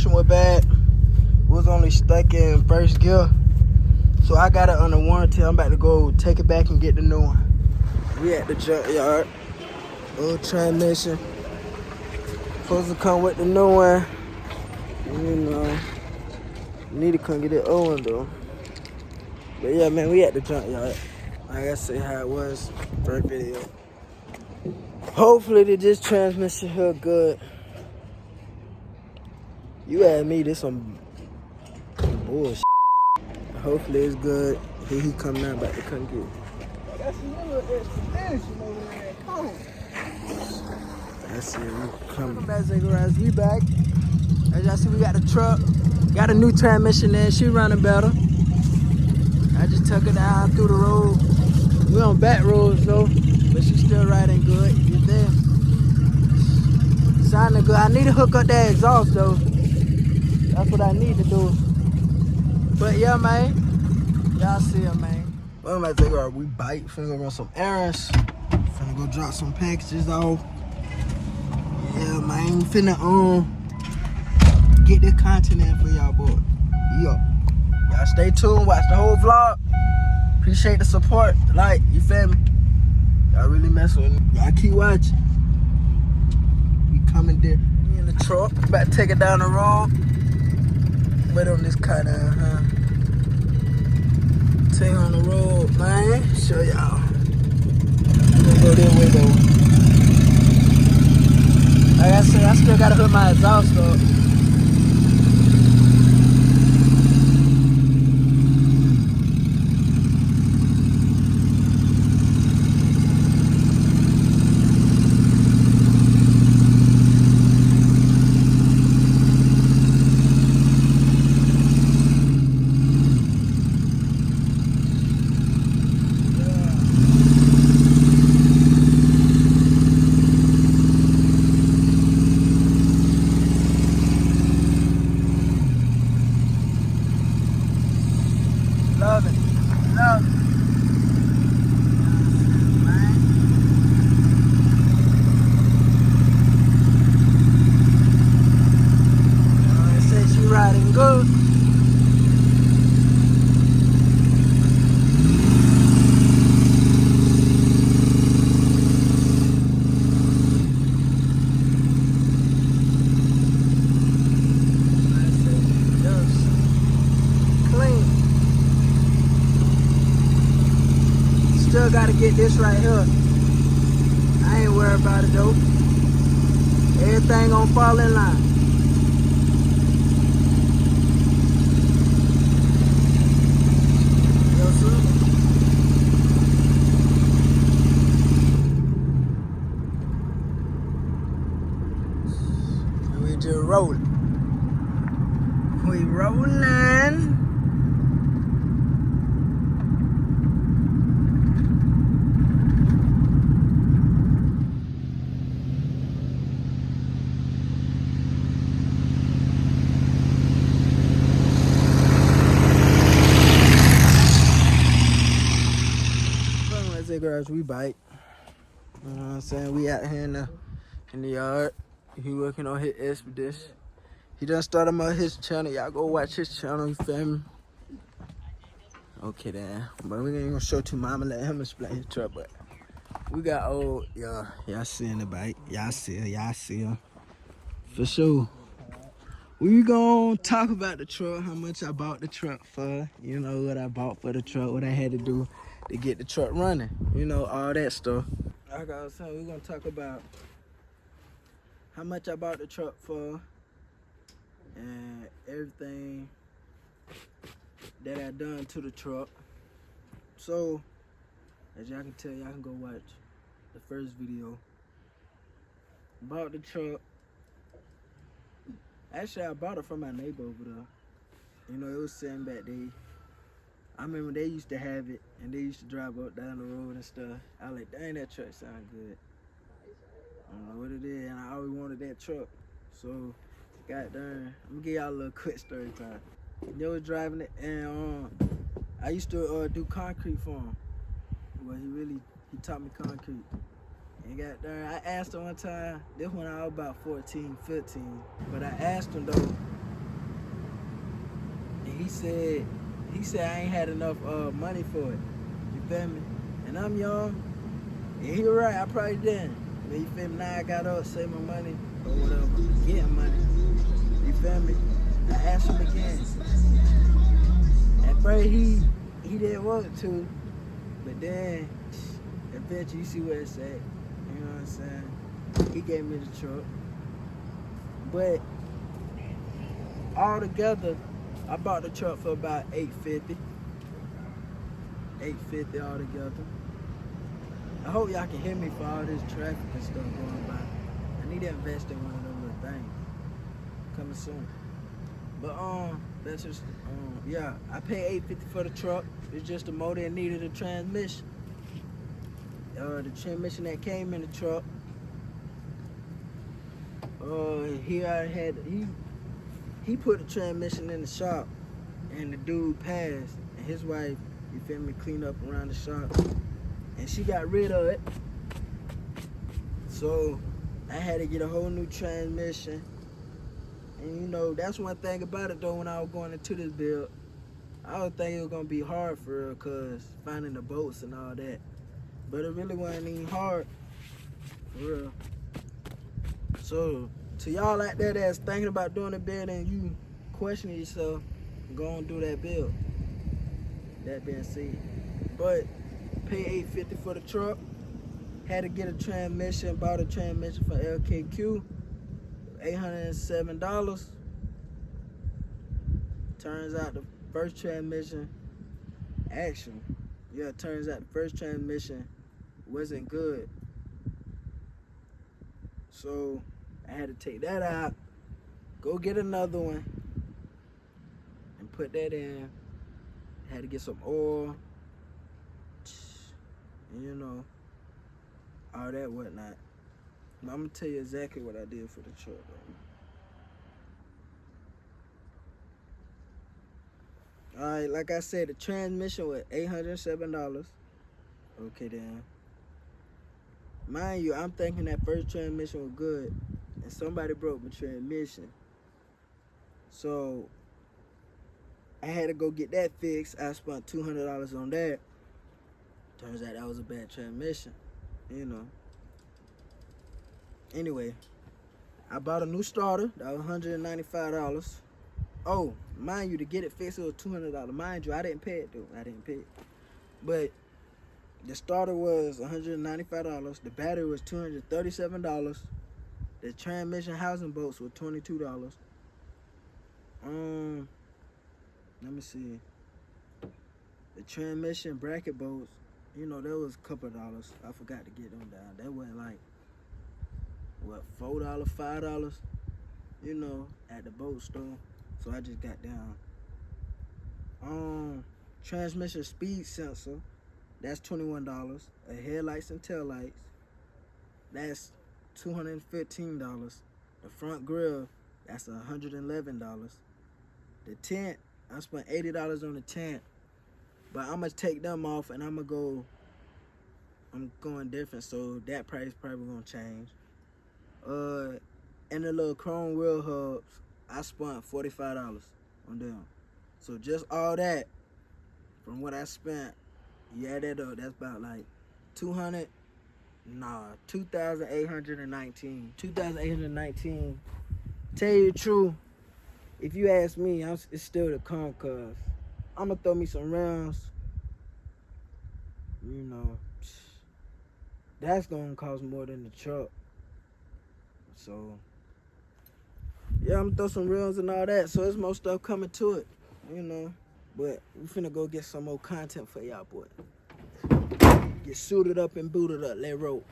transmission was bad. It was only stuck in first gear. So I got it under warranty. I'm about to go take it back and get the new one. We at the junkyard. Old transmission. Supposed to come with the new one. You know, need to come get it old one though. But yeah, man, we at the junkyard. Like I say how it was first video. Hopefully this transmission here good. You add me, this some bullshit. Hopefully it's good. Here he come now, about to come get it. That's a little expedition over there. Come on. That's it. We coming back, Zacharias. We back. As y'all see, we got the truck. Got a new transmission in. She running better. I just took her down through the road. We on back roads though, but she's still riding good. You there? Sounding good. I need to hook up that exhaust though. That's what I need to do. But yeah, man. Y'all see her, man. Well, I'm about to take we bike. Finna go run some errands. Finna go drop some packages off. Yeah, man. Finna get the content in for y'all, boy. Yo. Y'all stay tuned. Watch the whole vlog. Appreciate the support. Like, you feel me? Y'all really mess with me. Y'all keep watching. We coming there. We in the truck. About to take it down the road. Wait on this car down, huh? Take on the road, man. Show y'all. I'm gonna go this way though. Like I said, I still gotta hook my exhaust up. Love it. Love it. It says she riding good. Still gotta get this right here. I ain't worried about it though. Everything gonna fall in line. Yes, sir. And we just rolling. We rolling. Girls, we bike. You know what I'm saying? We out here in the yard. He working on his expedition. He done started on his channel. Y'all go watch his channel, you feel me? Okay then. But we ain't gonna show too mama, let him explain his truck, but we got old, y'all seeing the bike. Y'all see her. For sure. We gonna talk about the truck, how much I bought the truck for. You know what I bought for the truck, what I had to do to get the truck running. You know, all that stuff. Like I was saying, we're gonna talk about how much I bought the truck for and everything that I done to the truck. So, as y'all can tell, y'all can go watch the first video. Bought the truck. Actually, I bought it from my neighbor over there. You know, it was sitting back there. I remember they used to have it, and they used to drive up down the road and stuff. I was like, dang, that truck sound good. I don't know what it is, and I always wanted that truck. So, goddamn, I'm gonna give y'all a little quick story time. They was driving it, and I used to do concrete for him. Well, he taught me concrete. And goddamn, I asked him one time, this when I was about 14, 15, but I asked him though, he said I ain't had enough money for it. You feel me? And I'm young. And he right, I probably didn't. But you feel me? Now I got up, save my money or whatever, getting money. You feel me? I asked him again. At first he didn't want to, but then eventually you see where it's at. You know what I'm saying? He gave me the truck. But all together, I bought the truck for about $850. $850 all together. I hope y'all can hear me for all this traffic and stuff going by. I need to invest in one of them little things. Coming soon. But that's just yeah. I paid $850 for the truck. It's just the motor that needed a transmission. The transmission that came in the truck. He put the transmission in the shop, and the dude passed, and his wife, you feel me, cleaned up around the shop, and she got rid of it. So I had to get a whole new transmission. And you know, that's one thing about it though, when I was going into this build, I was thinking it was gonna be hard for real, cause finding the bolts and all that. But it really wasn't even hard, for real. So to y'all out there that's thinking about doing a build and you questioning yourself, go and do that build. That being said, but pay $850 for the truck. Had to get a transmission. Bought a transmission for LKQ, $807. Turns out the first transmission, turns out the first transmission wasn't good. So I had to take that out, go get another one, and put that in. Had to get some oil, and you know, all that whatnot. But I'm gonna tell you exactly what I did for the truck, though. Alright, like I said, the transmission was $807. Okay then. Mind you, I'm thinking that first transmission was good, and somebody broke my transmission. So I had to go get that fixed. I spent $200 on that. Turns out that was a bad transmission, you know. Anyway, I bought a new starter. That was $195. Oh, mind you, to get it fixed, it was $200. Mind you, I didn't pay it though. I didn't pay it. But the starter was $195. The battery was $237. The transmission housing bolts were $22. Let me see. The transmission bracket bolts, you know, that was a couple of dollars. I forgot to get them down. That wasn't like, what, $4, $5, you know, at the boat store. So I just got down. Transmission speed sensor, that's $21. A headlights and taillights, that's $215. The front grille, that's $111. The tent, I spent $80 on the tent, but I'm gonna take them off and I'm going different, so that price probably gonna change. And the little chrome wheel hubs, I spent $45 on them. So just all that, from what I spent, you add that up, that's about like $2,819. $2,819. Tell you the truth, if you ask me, it's still to come, cause I'm gonna throw me some rounds. You know, that's gonna cost more than the truck. So yeah, I'm gonna throw some reels and all that. So there's more stuff coming to it, you know. But we finna go get some more content for y'all, boy. Get suited up and booted up. Let roll.